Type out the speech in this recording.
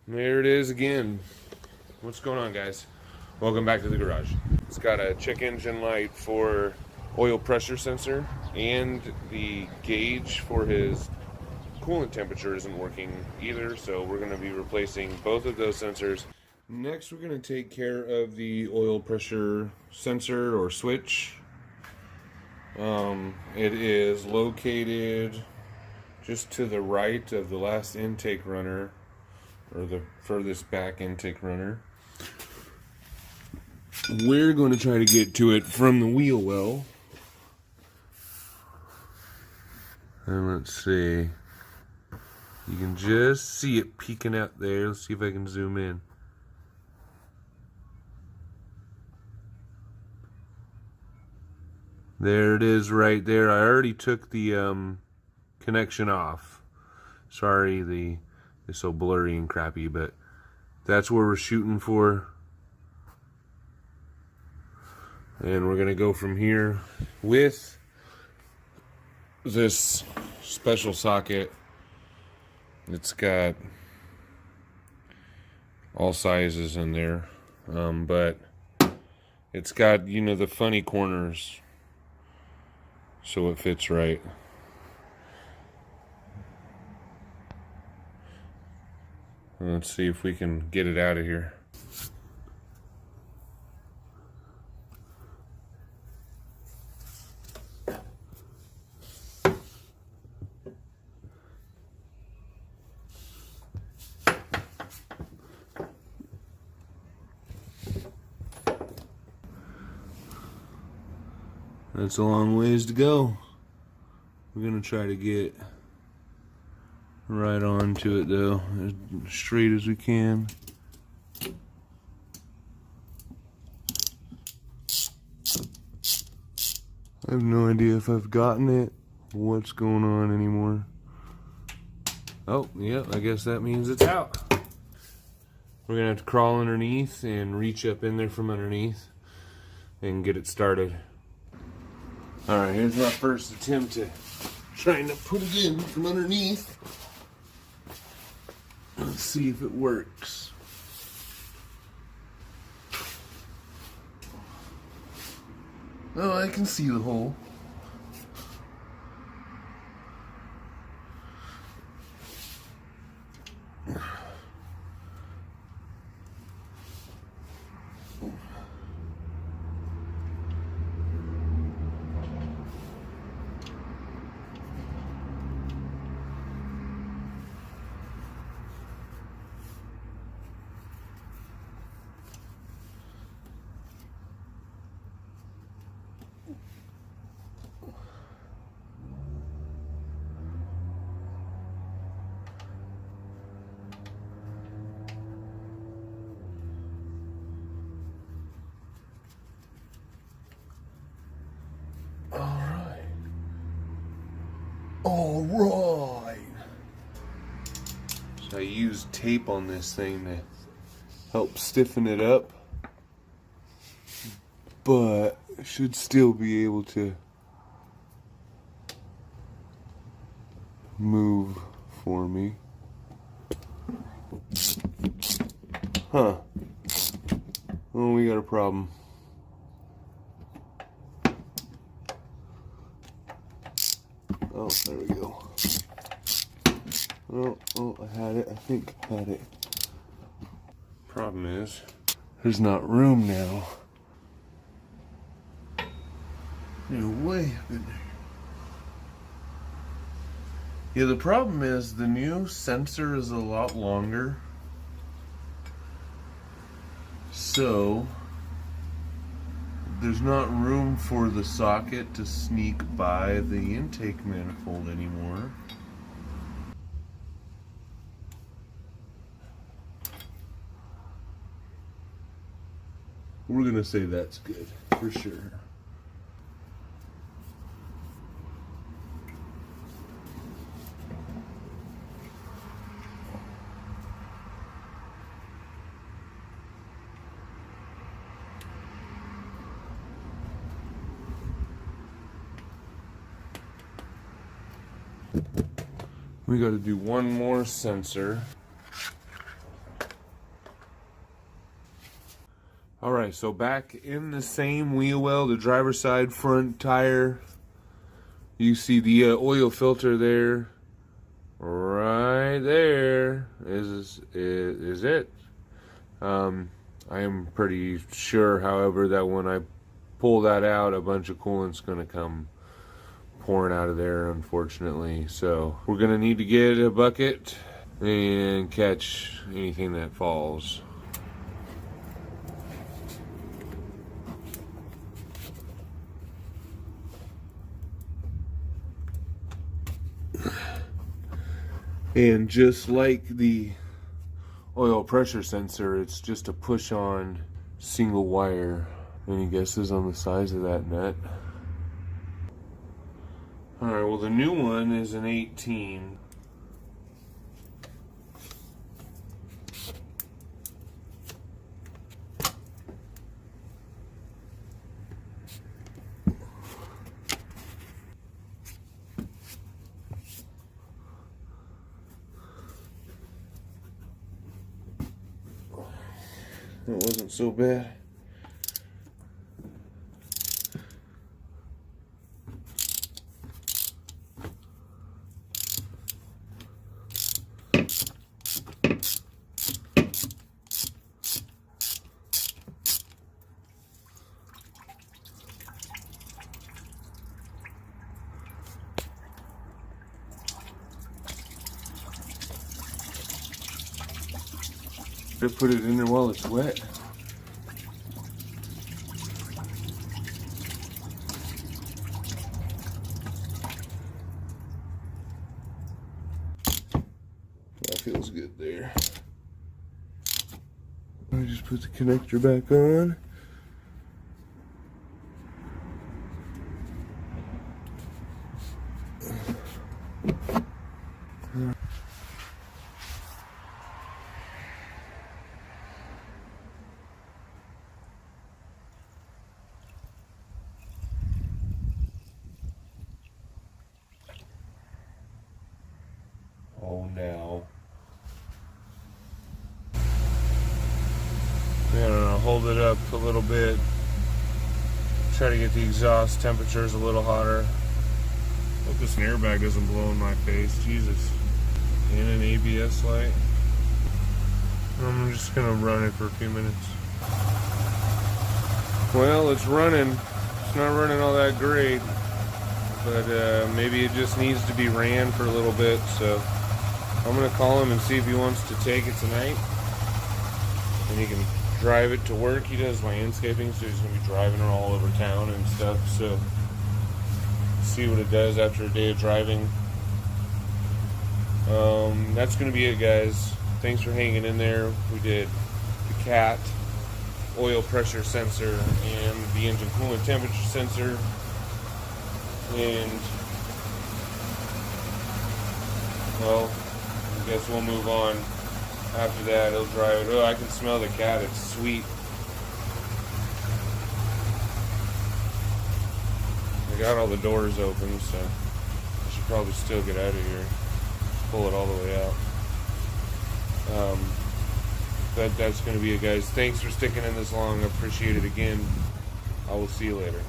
There it is again. What's going on, guys? Welcome back to the garage. It's got a check engine light for oil pressure sensor, and the gauge for his coolant temperature isn't working either, so we're going to be replacing both of those sensors. Next, we're going to take care of the oil pressure sensor or switch. It is located just to the right of the last intake runner, or the furthest back intake runner. We're going to try to get to it from the wheel well. And let's see. You can just see it peeking out there. Let's see if I can zoom in. There it is right there. I already took the connection off. Sorry, it's so blurry and crappy, but that's where we're shooting for. And we're gonna go from here with this special socket. It's got all sizes in there, but it's got, you know, the funny corners, so it fits right. Let's see if we can get it out of here. That's a long ways to go. We're gonna try to get right onto it though, as straight as we can. I have no idea if I've gotten it, what's going on anymore. Oh, yeah, I guess that means it's out. We're gonna have to crawl underneath and reach up in there from underneath and get it started. Alright, here's my first attempt at trying to put it in from underneath. Let's see if it works. Oh, I can see the hole. All right. So I used tape on this thing to help stiffen it up, but I should still be able to move for me. Huh. Oh, we got a problem. Oh, there we go. Oh, I had it. I think I had it. Problem is, there's not room now. You're way up in there. Yeah, the problem is the new sensor is a lot longer. So, there's not room for the socket to sneak by the intake manifold anymore. We're gonna say that's good, for sure. We got to do one more sensor. Alright, so back in the same wheel well, the driver's side front tire. You see the oil filter there. Right there is it. I am pretty sure, however, that when I pull that out, a bunch of coolant's going to come pouring out of there, unfortunately. So we're going to need to get a bucket and catch anything that falls. And just like the oil pressure sensor, it's just a push-on single wire. Any guesses on the size of that nut? Alright, well the new one is an 18. That wasn't so bad. Put it in there while it's wet. That feels good there. I just put the connector back on. Oh, now. I'm gonna hold it up a little bit. Try to get the exhaust temperatures a little hotter. Hope this airbag doesn't blow in my face. Jesus. And an ABS light. I'm just gonna run it for a few minutes. Well, it's running. It's not running all that great. But maybe it just needs to be ran for a little bit, so I'm gonna call him and see if he wants to take it tonight, and he can drive it to work. He does landscaping, so he's gonna be driving it all over town and stuff. So see what it does after a day of driving. That's gonna be it, guys. Thanks for hanging in there. We did the cat oil pressure sensor and the engine coolant temperature sensor, and well, I guess we'll move on. After that, he'll drive it. Oh, I can smell the cat. It's sweet. I got all the doors open, so I should probably still get out of here. Pull it all the way out. But that's going to be it, guys. Thanks for sticking in this long. I appreciate it again. I will see you later.